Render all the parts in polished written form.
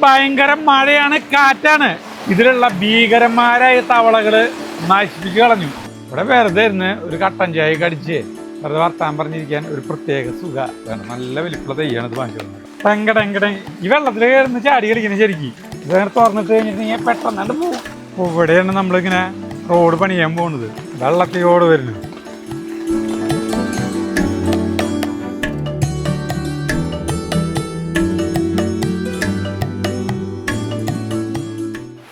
ഭയങ്കര മഴയാണ്, കാറ്റാണ്. ഇതിലുള്ള ഭീകരന്മാരായ തവളകള് നശിപ്പിച്ചു കളഞ്ഞു. ഇവിടെ വെറുതെ ഇരുന്ന് ഒരു കട്ടൻ ചായ കടിച്ച് വെറുതെ വർത്താൻ പറഞ്ഞിരിക്കാൻ ഒരു പ്രത്യേക സുഖ വേണം. നല്ല വലിപ്പുള്ള തെയ്യാണ് ഇത് വാങ്ങിക്കുന്നത്. ടങ്കടങ്കട ഈ വെള്ളത്തിൽ കയറുന്ന ചാടി കളിക്കുന്നത്. ശരിക്കും ഇത് തുറന്നിട്ട് കഴിഞ്ഞിട്ടുണ്ടെങ്കിൽ പെട്ടെന്നാണ്ട് പോകും. ഇവിടെയാണ് നമ്മളിങ്ങനെ റോഡ് പണിയാൻ പോകുന്നത്. വെള്ളത്തിയോട് വരുന്നത്.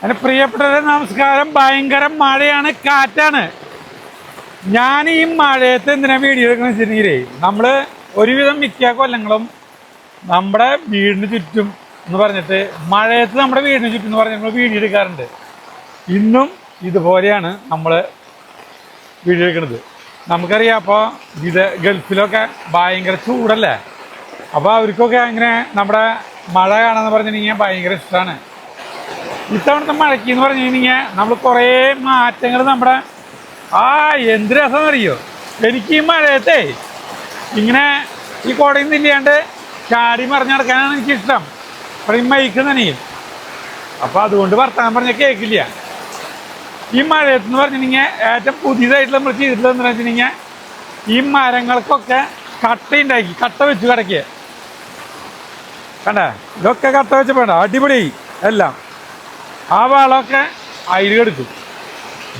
എൻ്റെ പ്രിയപ്പെട്ടവരെ നമസ്കാരം. ഭയങ്കര മഴയാണ്, കാറ്റാണ്. ഞാൻ ഈ മഴയത്ത് എന്തിനാ വീഡിയോ എടുക്കുന്നത് വെച്ചിട്ടുണ്ടെങ്കിലേ, നമ്മൾ ഒരുവിധം മിക്ക കൊല്ലങ്ങളും നമ്മുടെ വീടിന് ചുറ്റും എന്ന് പറഞ്ഞിട്ട് മഴയത്ത് നമ്മുടെ വീടിന് ചുറ്റും എന്ന് പറഞ്ഞ് നമ്മൾ വീഡിയോ എടുക്കാറുണ്ട്. ഇന്നും ഇതുപോലെയാണ് നമ്മൾ വീഡിയോ എടുക്കുന്നത്. നമുക്കറിയാം, അപ്പോൾ ഇത് ഗൾഫിലൊക്കെ ഭയങ്കര ചൂടല്ലേ. അപ്പോൾ അവർക്കൊക്കെ അങ്ങനെ നമ്മുടെ മഴ കാണാമെന്ന് പറഞ്ഞിട്ടുണ്ടെങ്കിൽ ഭയങ്കര ഇഷ്ടമാണ്. ഇത്തവണത്തെ മഴയ്ക്ക് എന്ന് പറഞ്ഞു കഴിഞ്ഞാൽ നമ്മൾ കുറേ മാറ്റങ്ങൾ നമ്മുടെ എന്ത് രസം അറിയോ. എനിക്ക് ഈ മഴയത്തെ ഇങ്ങനെ ഈ കുടയിൽ നിന്നില്ലാണ്ട് ചാടി മറിഞ്ഞ് നടക്കാനാണ് എനിക്കിഷ്ടം. അപ്പോൾ ഈ മൈക്ക് നനയും. അപ്പോൾ അതുകൊണ്ട് വർത്തമാനം പറഞ്ഞാൽ കേൾക്കില്ല. ഈ മഴയത്തെന്ന് പറഞ്ഞിട്ടുണ്ടെങ്കിൽ ഏറ്റവും പുതിയതായിട്ട് നമ്മൾ ചെയ്തിട്ടുള്ളതെന്ന് വെച്ചിട്ടുണ്ടെങ്കിൽ ഈ മരങ്ങൾക്കൊക്കെ കട്ടയുണ്ടാക്കി, കട്ട വെച്ച് കിടക്കുക. കണ്ട, ഇതൊക്കെ കട്ട വെച്ച് വേണ്ട, അടിപൊളി എല്ലാം. ആ വളമൊക്കെ അതിൽ കെടുക്കും.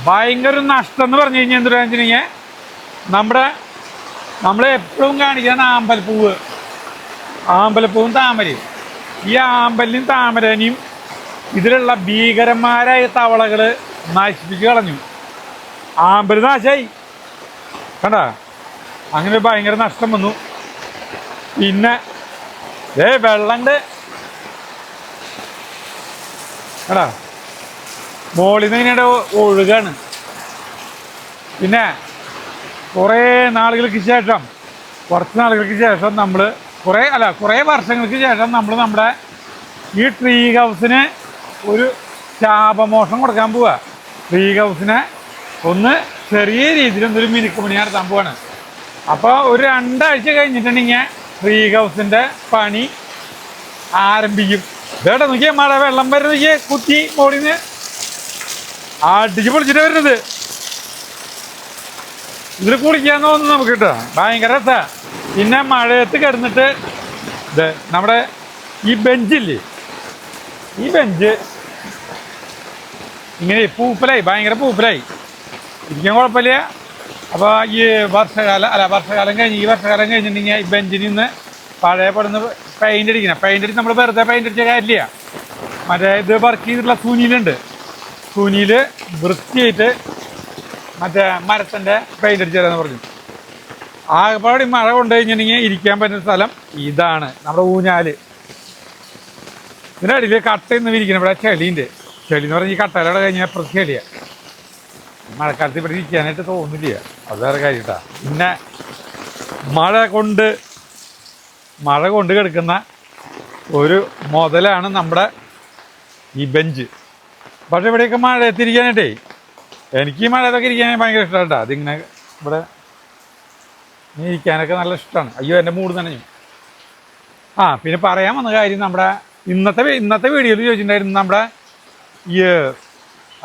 ഭയങ്കര നഷ്ടം എന്ന് പറഞ്ഞു കഴിഞ്ഞാൽ എന്താ വെച്ചിട്ടുണ്ടെങ്കിൽ നമ്മളെപ്പോഴും കാണിക്കുന്ന ആമ്പലപ്പൂവും താമരയും. ഈ ആമ്പലിനും താമരനെയും ഇതിലുള്ള ഭീകരന്മാരായ തവളകൾ നശിപ്പിച്ച് കളഞ്ഞു. ആമ്പൽ നാശമായി. കണ്ട, അങ്ങനെ ഭയങ്കര നഷ്ടം വന്നു. പിന്നെ വെള്ളണ്ട് എടാ, മോളിൽ നിന്ന് ഇങ്ങനെ ഒഴുകാണ്. പിന്നെ കുറച്ച് നാളുകൾക്ക് ശേഷം നമ്മൾ കുറേ വർഷങ്ങൾക്ക് ശേഷം നമ്മൾ നമ്മുടെ ഈ ട്രീ ഹൗസിന് ഒരു ശാപമോഷം കൊടുക്കാൻ പോവുക. ട്രീ ഹൗസിനെ ഒന്ന് ചെറിയ രീതിയിൽ ഒന്നൊരു മിനുക്ക് പണി നടത്താൻ പോവാണ്. അപ്പോൾ ഒരു 2 ആഴ്ച കഴിഞ്ഞിട്ടുണ്ടെങ്കിൽ ട്രീ ഹൗസിൻ്റെ പണി ആരംഭിക്കും. ഇതേട്ടാ നോക്കിയാൽ മഴ വെള്ളം വരുന്ന നോക്കിയേ, കുത്തി മോളിന്ന് അടിച്ച് പൊളിച്ചിട്ട് വരുന്നത്. ഇതിൽ കുളിക്കാൻ തോന്നുന്നു നമുക്ക് കേട്ടോ, ഭയങ്കര രസമാണ്. പിന്നെ മഴയത്ത് കിടന്നിട്ട് നമ്മുടെ ഈ ബെഞ്ചില്ലേ, ഈ ബെഞ്ച് ഇങ്ങനെ ഭയങ്കര പൂപ്പലായി ഇരിക്കാൻ കുഴപ്പമില്ല. അപ്പോൾ ഈ വർഷകാലം കഴിഞ്ഞിട്ടുണ്ടെങ്കിൽ ഈ ബെഞ്ചിൽ നിന്ന് പഴയ പടുന്ന പെയിൻ്റ് അടിച്ച് നമ്മൾ വെറുതെ പെയിൻ്റ് അടിച്ച കാര്യമില്ല. മറ്റേ ഇത് വർക്ക് ചെയ്തിട്ടുള്ള സൂനിയിലുണ്ട്. സൂനിയിൽ വൃത്തിയായിട്ട് മറ്റേ മരത്തിൻ്റെ പെയിൻ്റ് അടിച്ച് തരാമെന്ന് പറഞ്ഞു. ആകെപ്പാടി മഴ കൊണ്ടു കഴിഞ്ഞിട്ടുണ്ടെങ്കിൽ ഇരിക്കാൻ പറ്റുന്ന സ്ഥലം ഇതാണ്, നമ്മുടെ ഊഞ്ഞാല്. ഇതിൻ്റെ അടിയിൽ കട്ടയെന്ന് വിരിക്കണം. ഇവിടെ ചെളി എന്ന് പറഞ്ഞാൽ ഈ കട്ടയിലൂടെ കഴിഞ്ഞാൽ ചെളിയാണ്. മഴക്കാലത്ത് ഇവിടെ ഇരിക്കാനായിട്ട് തോന്നില്ല, അത് വേറെ കാര്യം കേട്ടോ. പിന്നെ മഴ കൊണ്ട് കിടക്കുന്ന ഒരു മുതലാണ് നമ്മുടെ ഈ ബെഞ്ച്. പക്ഷെ ഇവിടെയൊക്കെ മഴയത്തിരിക്കാനായിട്ടേ, എനിക്ക് ഈ മഴയത്തൊക്കെ ഇരിക്കാനായിട്ട് ഭയങ്കര ഇഷ്ടമാണ് കേട്ടോ. അതിങ്ങനെ ഇവിടെ ഇരിക്കാനൊക്കെ നല്ല ഇഷ്ടമാണ്. അയ്യോ, എൻ്റെ മൂഡ് നനഞ്ഞു. പിന്നെ പറയാൻ വന്ന കാര്യം, നമ്മുടെ ഇന്നത്തെ വീഡിയോയിൽ ചോദിച്ചിട്ടുണ്ടായിരുന്നു നമ്മുടെ ഈ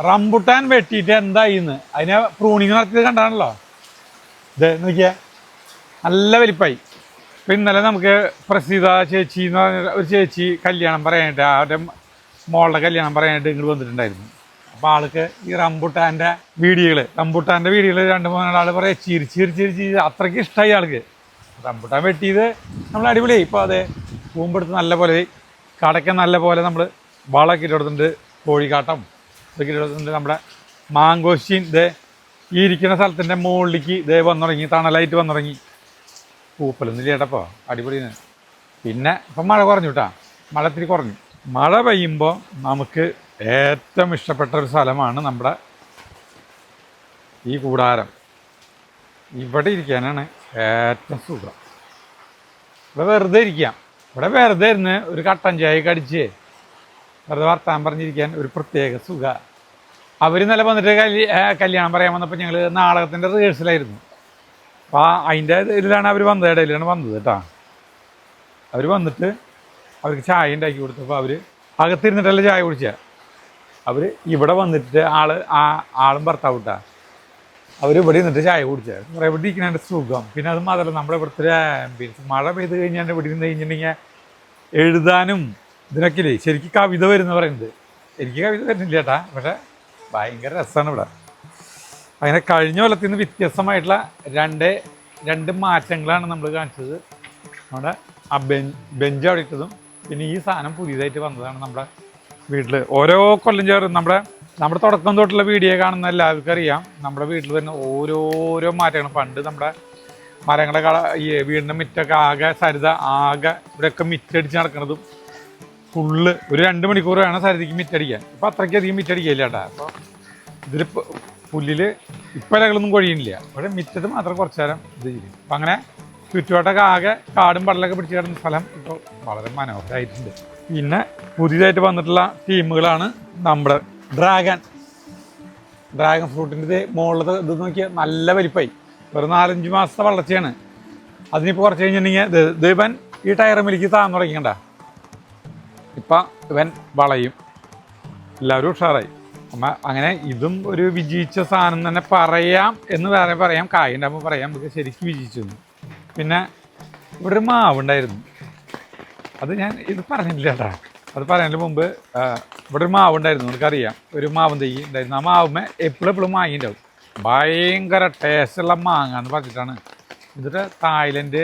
റംബുട്ടാൻ വെട്ടിയിട്ട് എന്തായിന്ന്. അതിനെ പ്രൂണിങ് നടത്തിയത് കണ്ടാണല്ലോ. ഇത് നോക്കിയാൽ നല്ല വലിപ്പായി. അപ്പം ഇന്നലെ നമുക്ക് പ്രസീത ചേച്ചി എന്ന് പറഞ്ഞ ഒരു ചേച്ചി കല്യാണം പറയാനായിട്ട്, അവരുടെ മോളുടെ കല്യാണം പറയാനായിട്ട് ഇങ്ങോട്ട് വന്നിട്ടുണ്ടായിരുന്നു. അപ്പോൾ ആൾക്ക് ഈ റംബുട്ടാൻ്റെ വീഡിയോകൾ 2-3 ആൾ പറയാം ചിരിച്ച് അത്രയ്ക്ക് ഇഷ്ടമായി ആൾക്ക്. റംബുട്ടാൻ വെട്ടിയത് നമ്മൾ അടിപൊളിയായി. ഇപ്പോൾ അതെ പൂമ്പെടുത്ത് നല്ല പോലെ കടയ്ക്ക് നല്ല പോലെ നമ്മൾ വളമൊക്കെ ഇട്ട് കൊടുത്തിട്ടുണ്ട്. കോഴിക്കാട്ടം ഇതൊക്കെ ഇട്ട് കൊടുത്തിട്ടുണ്ട്. നമ്മുടെ മാങ്കോസ്റ്റീൻ ഈ ഇരിക്കുന്ന സ്ഥലത്തിൻ്റെ മുകളിലേക്ക് വന്നു തുടങ്ങി, തണലായിട്ട് വന്നു തുടങ്ങി. പൂപ്പലൊന്നും ചേട്ടപ്പോൾ അടിപൊളിയാണ്. പിന്നെ ഇപ്പം മഴ കുറഞ്ഞു കേട്ടോ, മഴ ഇത്തിരി കുറഞ്ഞു. മഴ പെയ്യുമ്പോൾ നമുക്ക് ഏറ്റവും ഇഷ്ടപ്പെട്ട ഒരു സ്ഥലമാണ് നമ്മുടെ ഈ കൂടാരം. ഇവിടെ ഇരിക്കാനാണ് ഏറ്റവും സുഖം. ഇവിടെ വെറുതെ ഇരിക്കാം. ഇവിടെ വെറുതെ ഇരുന്ന് ഒരു കട്ടൻ ചായ കടിച്ച് വെറുതെ വർത്താൻ പറഞ്ഞിരിക്കാൻ ഒരു പ്രത്യേക സുഖ. അവർ ഇന്നലെ വന്നിട്ട് കല്യാണം പറയാൻ വന്നപ്പോൾ ഞങ്ങൾ നാടകത്തിൻ്റെ റിഹേഴ്സലായിരുന്നു. അപ്പോൾ അതിൻ്റെ ഇതിലാണ് അവർ വന്നത്, ഇടയിലാണ് വന്നത് കേട്ടോ. അവർ വന്നിട്ട് അവർക്ക് ചായ ഉണ്ടാക്കി കൊടുത്തപ്പോൾ അവർ അകത്തിരുന്നിട്ടല്ല ചായ കുടിച്ച. അവർ ഇവിടെ വന്നിട്ട് ആളും ഭർത്താവ് വിട്ടാ അവർ ഇവിടെ നിന്നിട്ട് ചായ കുടിച്ചത്. ഇവിടെ ഇരിക്കുന്നതിൻ്റെ സുഖം. പിന്നെ അത് മാത്രമല്ല നമ്മുടെ ഇവിടുത്തെ ആംബിയൻസ്. മഴ പെയ്ത് കഴിഞ്ഞാൽ ഇവിടെ ഇരുന്ന് കഴിഞ്ഞിട്ടുണ്ടെങ്കിൽ എഴുതാനും ഇതിനൊക്കെ ഇല്ലേ ശരിക്കും കവിത വരുന്ന പറയുന്നത്. എനിക്ക് കവിത വരുന്നില്ല ചേട്ടാ, പക്ഷെ ഭയങ്കര രസമാണ് ഇവിടെ. അങ്ങനെ കഴിഞ്ഞ കൊല്ലത്തിൽ നിന്ന് വ്യത്യസ്തമായിട്ടുള്ള രണ്ട് മാറ്റങ്ങളാണ് നമ്മൾ കാണിച്ചത്. നമ്മുടെ ആ ബെഞ്ച് അവിടെ ഇട്ടതും പിന്നെ ഈ സാധനം പുതിയതായിട്ട് വന്നതാണ് നമ്മുടെ വീട്ടിൽ. ഓരോ കൊല്ലം ചേർന്ന് നമ്മുടെ തുടക്കം തൊട്ടുള്ള വീഡിയോ കാണുന്ന എല്ലാവർക്കും അറിയാം നമ്മുടെ വീട്ടിൽ തന്നെ ഓരോരോ മാറ്റങ്ങൾ. പണ്ട് നമ്മുടെ മരങ്ങളുടെ ഈ വീടിൻ്റെ മിറ്റൊക്കെ ആകെ സരിത ആകെ ഇവിടെയൊക്കെ മിറ്റടിച്ച് നടക്കുന്നതും ഫുള്ള് ഒരു 2 മണിക്കൂർ വേണം സരിതയ്ക്ക് മിറ്റടിക്കാൻ. ഇപ്പം അത്രയ്ക്കധികം മിറ്റടിക്കില്ല കേട്ടാ. അപ്പോൾ ഇതിൽ പുല്ലിൽ ഇപ്പം ഇലകളൊന്നും കൊഴിയുന്നില്ല. ഇവിടെ മിറ്റത്ത് മാത്രം കുറച്ച് നേരം ഇത് ചെയ്യും. അപ്പം അങ്ങനെ ചുറ്റുവട്ടമൊക്കെ ആകെ കാടും പടലൊക്കെ പിടിച്ച് കിടന്ന സ്ഥലം ഇപ്പോൾ വളരെ മനോഹരമായിട്ടുണ്ട്. പിന്നെ പുതിയതായിട്ട് വന്നിട്ടുള്ള ടീമുകളാണ് നമ്മുടെ ഡ്രാഗൺ ഫ്രൂട്ടിൻ്റെ മുകളിലത്തെ ഇത് നോക്കിയാൽ നല്ല വലിപ്പമായി. ഒരു 4-5 മാസത്തെ വളർച്ചയാണ്. അതിനിപ്പോൾ കുറച്ച് കഴിഞ്ഞിട്ടുണ്ടെങ്കിൽ ഇവൻ ഈ ടയറുമിലേക്ക് താന്ന് തുടങ്ങിക്കണ്ട. ഇപ്പം ഇവൻ വളയും. എല്ലാവരും ഉഷാറായി. അങ്ങനെ ഇതും ഒരു വിജയിച്ച സാധനം തന്നെ പറയാം എന്ന് വേറെ പറയാം. കായുണ്ടാകുമ്പോൾ പറയാം നമുക്ക് ശരിക്കും വിജയിച്ചു. പിന്നെ ഇവിടെ ഒരു മാവുണ്ടായിരുന്നു. അത് ഞാൻ ഇത് പറഞ്ഞില്ല കേട്ടാ. അത് പറയുന്നതിന് മുമ്പ് ഇവിടെ ഒരു മാവുണ്ടായിരുന്നു. നമുക്കറിയാം ഒരു മാവും തൈ ഉണ്ടായിരുന്നു. ആ മാവുമ്മേ എപ്പോഴും മാങ്ങയുണ്ടാവും. ഭയങ്കര ടേസ്റ്റുള്ള മാങ്ങ എന്ന് പറഞ്ഞിട്ടാണ്. എന്നിട്ട് തായ്ലൻഡ്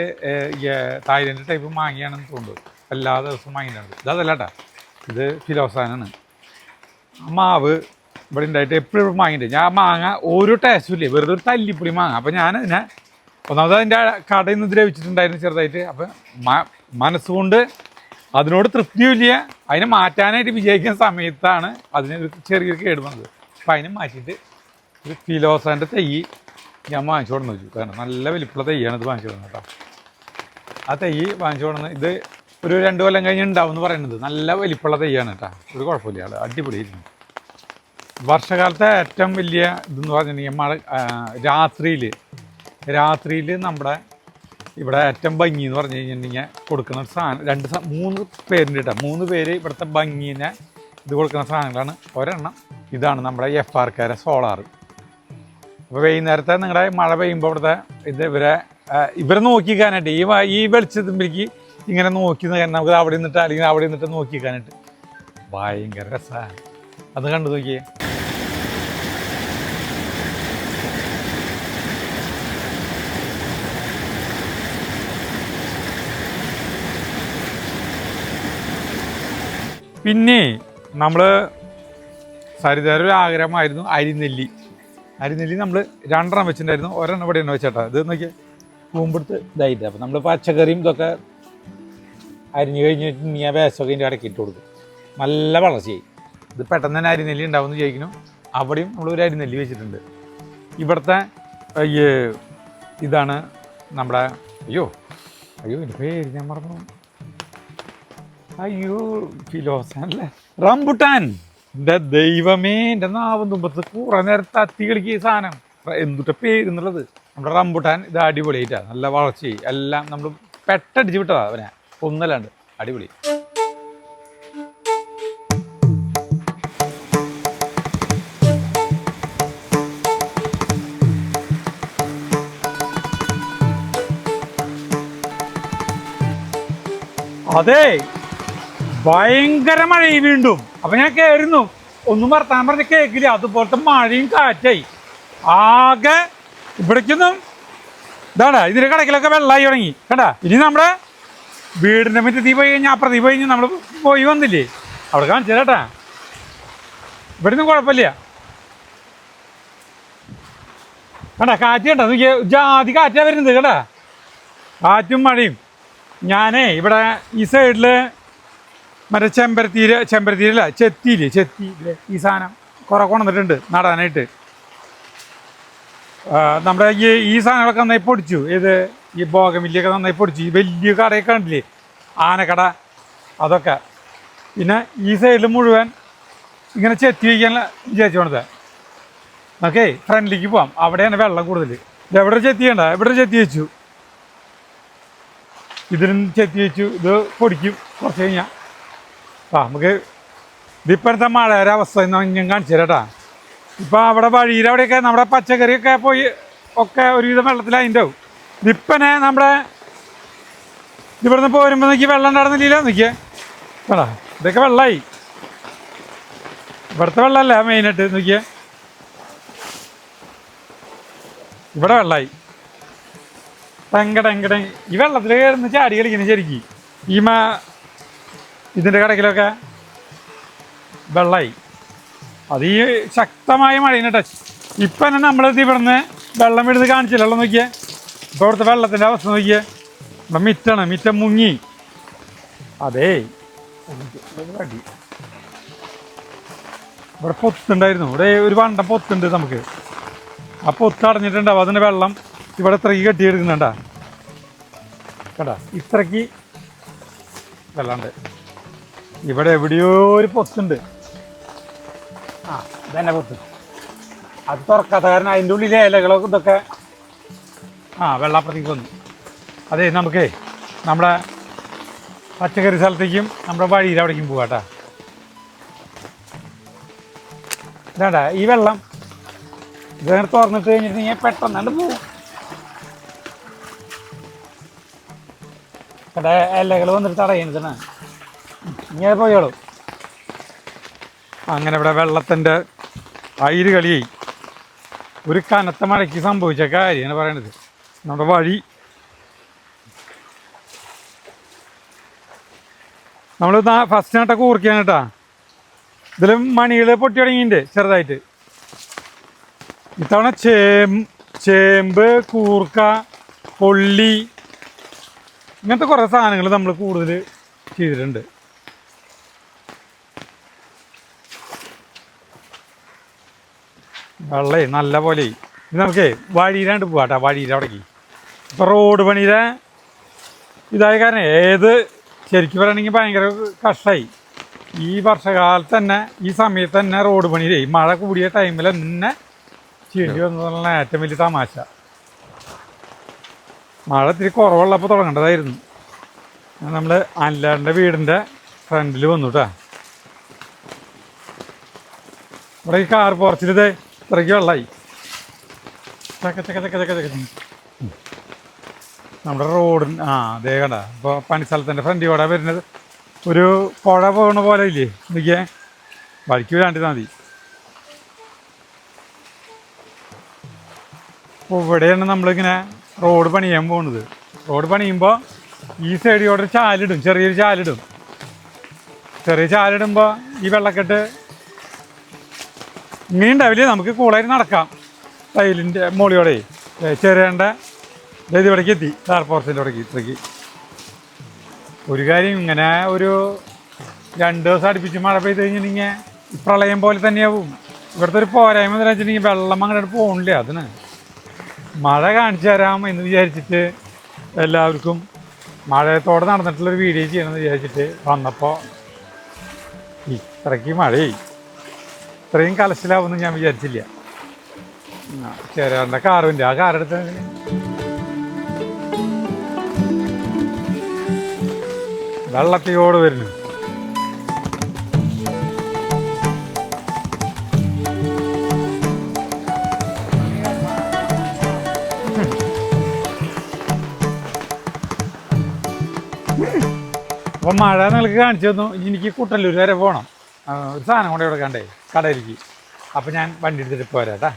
ടൈപ്പ് മാങ്ങയാണെന്ന് തോന്നുന്നു. എല്ലാ ദിവസവും മാങ്ങയുണ്ടാവും. ഇതല്ല കേട്ടാ, ഇത് ഫിലോസാനാണ്. ആ മാവ് ഇവിടെ ഉണ്ടായിട്ട് എപ്പോഴും മാങ്ങയുണ്ട്. ഞാൻ മാങ്ങ ഒരു ടേസ്റ്റും ഇല്ലേ, വെറുതെ ഒരു തല്ലിപ്പൊടി മാങ്ങ. അപ്പം ഞാനതിനെ ഒന്നാമത് അതിൻ്റെ കടയിൽ നിന്ന് ദ്രവിച്ചിട്ടുണ്ടായിരുന്നു ചെറുതായിട്ട്. അപ്പം മനസ്സുകൊണ്ട് അതിനോട് തൃപ്തിയില്ല. അതിനെ മാറ്റാനായിട്ട് വിജയിക്കുന്ന സമയത്താണ് അതിന് ചെറിയൊരു കേട് വന്നത്. അപ്പം അതിനെ മാറ്റിയിട്ട് ഒരു ഫിലോസാൻ്റെ തൈ ഞാൻ വാങ്ങിച്ചു കൊടുന്ന് വെച്ചു. കാരണം നല്ല വലിപ്പുള്ള തൈയാണ് ഇത് വാങ്ങിച്ചു കൊടുക്കുന്നത് കേട്ടോ. ആ തൈ വാങ്ങിച്ചു കൊടുന്ന് ഇത് ഒരു 2 കൊല്ലം കഴിഞ്ഞ് ഉണ്ടാവും എന്ന് പറയുന്നത്. നല്ല വലിപ്പുള്ള തൈയാണ് കേട്ടോ. ഒരു കുഴപ്പമില്ല, ആൾ അടിപൊളിയായിരുന്നു. വർഷകാലത്തെ ഏറ്റവും വലിയ ഇതെന്ന് പറഞ്ഞിട്ടുണ്ടെങ്കിൽ രാത്രിയിൽ നമ്മുടെ ഇവിടെ ഏറ്റവും ഭംഗി എന്ന് പറഞ്ഞു കഴിഞ്ഞിട്ടുണ്ടെങ്കിൽ കൊടുക്കുന്ന സാധനം 3 പേരുണ്ട് കേട്ടോ. 3 പേര് ഇവിടുത്തെ ഭംഗീനെ ഇത് കൊടുക്കുന്ന സാധനങ്ങളാണ്. ഒരെണ്ണം ഇതാണ് നമ്മുടെ FRK സോളാർ. അപ്പോൾ വൈകുന്നേരത്തെ നിങ്ങളുടെ മഴ പെയ്യുമ്പോൾ ഇവിടുത്തെ ഇവരെ നോക്കിക്കാനായിട്ട് ഈ വെളിച്ചത്തിലേക്ക് ഇങ്ങനെ നോക്കി നമുക്ക് അവിടെ നിന്നിട്ട് അല്ലെങ്കിൽ അവിടെ നിന്നിട്ട് നോക്കിക്കാനായിട്ട് ഭയങ്കര രസമാണ്. അത് കണ്ടു നോക്കിയേ. പിന്നെ നമ്മൾ സരിതയുടെ ഒരു ആഗ്രഹമായിരുന്നു അരിനെല്ലി നമ്മൾ 2 വെച്ചിട്ടുണ്ടായിരുന്നു. ഒരെണ്ണം ഇവിടെ തന്നെ വെച്ചേട്ടാ. ഇത് നോക്കിയാൽ പൂമ്പെടുത്ത് ഇതായിട്ട്. അപ്പം നമ്മൾ പച്ചക്കറിയും ഇതൊക്കെ അരിഞ്ഞ് കഴിഞ്ഞിട്ട് ഞാൻ വേസ്റ്റൊക്കെ ഇതിൻ്റെ ഇടയ്ക്ക് ഇട്ട് കൊടുക്കും. നല്ല വളർച്ചയായി. ഇത് പെട്ടെന്ന് തന്നെ അരിനെല്ലി ഉണ്ടാവുമെന്ന് ചോദിക്കുന്നു. അവിടെയും നമ്മളൊരു അരിനെല്ലി വെച്ചിട്ടുണ്ട്. ഇവിടുത്തെ ഇതാണ് നമ്മുടെ അയ്യോ എൻ്റെ പേര് ഞാൻ മറന്നു. ഫിലോസാനല്ലേ, റംബുട്ടാൻ. എൻ്റെ ദൈവമേ, എൻ്റെ നാവും തുമ്പത്ത് കുറേ നേരം തത്തി കളിക്കുക ഈ സാധനം. എന്തുട്ട പേരെന്നുള്ളത് നമ്മുടെ റംബുട്ടാൻ. ഇത് അടിപൊളിയായിട്ടാണ്, നല്ല വളർച്ചയായി. എല്ലാം നമ്മൾ പെട്ടടിച്ച് വിട്ടതാ അവനെ, ഒന്നല്ലാണ്ട് അടിപൊളി. അതെ, ഭയങ്കര മഴയും വീണ്ടും. അപ്പൊ ഞാൻ കയറുന്നു, ഒന്നും വർത്താൻ പറഞ്ഞ കേക്കില്ല. അതുപോലത്തെ മഴയും കാറ്റായി ആകെ. ഇവിടേക്കൊന്നും ഇതാടാ, ഇതിന്റെ കടക്കിലൊക്കെ വെള്ളമായി തുടങ്ങി കേട്ടാ. ഇനി നമ്മുടെ വീടിന്റെ മുറ്റത്തിൽ പോയി കഴിഞ്ഞാൽ അപ്പുറത്തേക്ക് പോയി കഴിഞ്ഞാൽ നമ്മൾ പോയി വന്നില്ലേ, അവിടെ കാണിച്ചു കേട്ടാ. ഇവിടെ ഒന്നും കുഴപ്പമില്ല കേട്ടാ. കാറ്റ് കേട്ടാ, ജാതി കാറ്റാ വരുന്നത് കേട്ടാ, കാറ്റും മഴയും. ഞാനേ ഇവിടെ ഈ സൈഡില് മറ്റേ ചെമ്പരത്തിയിലല്ല ചെത്തിയില്ലേ ഈ സാധനം കുറെ കൊണ്ടുവന്നിട്ടുണ്ട് നടാനായിട്ട്. നമ്മുടെ ഈ സാധനങ്ങളൊക്കെ നന്നായി പൊടിച്ചു. ഈ ബോഗമില്ലൊക്കെ നന്നായി പൊടിച്ചു. ഈ വലിയ കടയൊക്കെ കണ്ടില്ലേ, ആനക്കട, അതൊക്കെ. പിന്നെ ഈ സൈഡിൽ മുഴുവൻ ഇങ്ങനെ ചെത്തി വയ്ക്കാൻ വിചാരിച്ചു കൊണ്ടത്. ഓക്കെ, ഫ്രണ്ടിലേക്ക് പോവാം. അവിടെയാണ് വെള്ളം കൂടുതൽ. എവിടെ ചെത്തി ചെയ്യണ്ട, ഇവിടെ ചെത്തി വെച്ചു, ഇതിനും ചെത്തി വെച്ചു. ഇത് പൊടിക്കും കുറച്ച് കഴിഞ്ഞാൽ. നമുക്ക് ഇതിപ്പോഴത്തെ മഴയുടെ അവസ്ഥ ഞാൻ കാണിച്ചു തരാട്ടാ. ഇപ്പം അവിടെ വഴിയിലവിടെയൊക്കെ നമ്മുടെ പച്ചക്കറിയൊക്കെ പോയി ഒക്കെ ഒരുവിധം വെള്ളത്തിലായിൻ്റെ ആവും. ഇതിപ്പനെ നമ്മുടെ ഇവിടുന്ന് പോരുമ്പോൾ നോക്കി വെള്ളം ഉണ്ടായിരുന്നില്ല നോക്കിയേ വേടാ, ഇതൊക്കെ വെള്ളമായി. ഇവിടുത്തെ വെള്ളമല്ല മെയിനായിട്ട് നോക്കിയേ, ഇവിടെ വെള്ളമായി ടെങ്കടെ. ഈ വെള്ളത്തിൽ കയറുന്ന ചാടി കളിക്കുന്നത് ശരിക്കും ഈ ഇതിൻ്റെ കടക്കിലൊക്കെ വെള്ളമായി. അത് ഈ ശക്തമായ മഴയിനെ ഇപ്പം തന്നെ നമ്മളിത് ഇവിടുന്ന് വെള്ളം എടുത്ത് കാണിച്ചില്ലല്ലോ നോക്കിയേ. ഇപ്പോൾ ഇവിടുത്തെ വെള്ളത്തിൻ്റെ അവസ്ഥ നോക്കിയേ, ഇവിടെ മിറ്റം മുങ്ങി. അതേ ഇവിടെ പൊത്തുണ്ടായിരുന്നു, ഇവിടെ ഒരു വണ്ടം പൊത്തുണ്ട് നമുക്ക്. ആ പൊത്ത് അടഞ്ഞിട്ടുണ്ടാവും, അതിൻ്റെ വെള്ളം ഇവിടെ ഇത്രയ്ക്ക് കെട്ടിയെടുക്കുന്നുണ്ടാ കേട്ടാ. ഇത്രയ്ക്ക് വെള്ളമുണ്ട് ഇവിടെ. എവിടെയോ ഒരു പൊത്തുണ്ട്. ആ ഇതന്നെ പൊത്ത്, അത് തുറക്കാത്ത കാരണം അതിൻ്റെ ഉള്ളിലെ ഇലകളൊക്കെ ഇതൊക്കെ വെള്ളാപ്പുറത്തേക്ക് വന്നു. അതെ നമുക്കേ നമ്മുടെ പച്ചക്കറി സ്ഥലത്തേക്കും നമ്മുടെ വഴിയിൽ അവിടേക്കും പോവാട്ടാ. ഇതാണ്ടാ ഈ വെള്ളം ഇതങ്ങനെ തുറന്നിട്ട് കഴിഞ്ഞിട്ടുണ്ടെങ്കിൽ പെട്ടെന്നാണ്ട് പോവും. ഇവിടെ ഇലകൾ വന്നിട്ട് തടയുന്നതാണ്. ഇങ്ങനെ പോയോളൂ. അങ്ങനെ ഇവിടെ വെള്ളത്തിൻ്റെ അയിര് കളിയായി. ഒരു കനത്ത മഴയ്ക്ക് സംഭവിച്ച കാര്യമാണ് പറയണത്. നമ്മുടെ വഴി നമ്മൾ ഫസ്റ്റ് നാട്ടൊക്കെ ഊർക്കുകയാണ് കേട്ടാ. ഇതിൽ മണികൾ പൊട്ടി തുടങ്ങിയിട്ടുണ്ട് ചെറുതായിട്ട്. ഇത്തവണ ചേമ്പ്, കൂർക്ക, കൊള്ളി ഇങ്ങനത്തെ കുറേ സാധനങ്ങൾ നമ്മൾ കൂടുതൽ ചെയ്തിട്ടുണ്ട്. വെള്ളേ നല്ല പോലെ. ഇത് നമുക്കേ വഴിയിലാണ്ട് പോവാട്ടാ, വഴിയിൽ അവിടേക്ക്. ഇപ്പം റോഡ് പണിയുടെ ഇതായ കാരണം ശരിക്കും പറയുകയാണെങ്കിൽ ഭയങ്കര കഷ്ടമായി. ഈ വർഷകാലത്ത് തന്നെ ഈ സമയത്ത് തന്നെ റോഡ് പണിയിലേ മഴ കൂടിയ ടൈമിൽ തന്നെ ചെയ്യേണ്ടി വന്നതാണ് ഏറ്റവും വലിയ തമാശ. മഴ ഇത്തിരി കുറവുള്ളപ്പോൾ തുടങ്ങേണ്ടതായിരുന്നു. നമ്മൾ അല്ലാണ്ട് വീടിൻ്റെ ഫ്രണ്ടിൽ വന്നു കേട്ടാ. ഇവിടെ ഈ കാർ പോർച്ചിൽ ഇതേ ഇത്രയ്ക്ക് വെള്ളമായി. നമ്മുടെ റോഡിന് അതേ കണ്ട. ഇപ്പോൾ പണിസ്ഥലത്തിൻ്റെ ഫ്രണ്ടിൽ കൂടെ വരുന്നത് ഒരു പുഴ പോകുന്ന പോലെ ഇല്ലേ നോക്കിയേ, വഴിക്ക് വരാണ്ടിരുന്നാൽ മതി. അപ്പോൾ ഇവിടെയാണ് നമ്മളിങ്ങനെ റോഡ് പണിയാൻ പോകുന്നത്. റോഡ് പണിയുമ്പോൾ ഈ സൈഡിലോട്ട് ചാലിടും, ചെറിയൊരു ചാലിടും. ചെറിയ ചാലിടുമ്പോൾ ഈ വെള്ളക്കെട്ട് ഇങ്ങനെ ഉണ്ടാവില്ലേ, നമുക്ക് കൂളായിട്ട് നടക്കാം. ടൈലിൻ്റെ മുകളിയോടെ ചെറിയേണ്ട ഇവിടേക്ക് എത്തി, കാർപോർച്ചിൻ്റെ ഇവിടേക്ക് ഇത്രയ്ക്ക്. ഒരു കാര്യം, ഇങ്ങനെ ഒരു 2 ദിവസം അടുപ്പിച്ച് മഴ പെയ്ത് കഴിഞ്ഞിട്ടുണ്ടെങ്കിൽ പ്രളയം പോലെ തന്നെയാവും. ഇവിടുത്തെ ഒരു പോരായ്മ എന്ന് വെച്ചിട്ടുണ്ടെങ്കിൽ വെള്ളം അങ്ങോട്ട് പോകണില്ല. അതിന് മഴ കാണിച്ചു തരാം എന്ന് വിചാരിച്ചിട്ട് എല്ലാവർക്കും മഴയത്തോടെ നടന്നിട്ടുള്ളൊരു വീഡിയോ ചെയ്യണമെന്ന് വിചാരിച്ചിട്ട് വന്നപ്പോൾ ഇത്രയ്ക്ക് മഴയായി. ഇത്രയും കലശലാവുമെന്ന് ഞാൻ വിചാരിച്ചില്ല. ചേരാറിൻ്റെ കാറുണ്ട്, ആ കാറെടുത്ത് വെള്ളത്തിയോട് വരുന്നു. അപ്പം മഴ നിങ്ങൾക്ക് കാണിച്ചു തന്നു. എനിക്ക് കുട്ടല്ലൂർ വരെ പോകണം, ഒരു സാധനം കൊണ്ട് കൊടുക്കണ്ടേ കടയിലേക്ക്. അപ്പം ഞാൻ വണ്ടി എടുത്തിട്ട് പോരാ കേട്ടാ.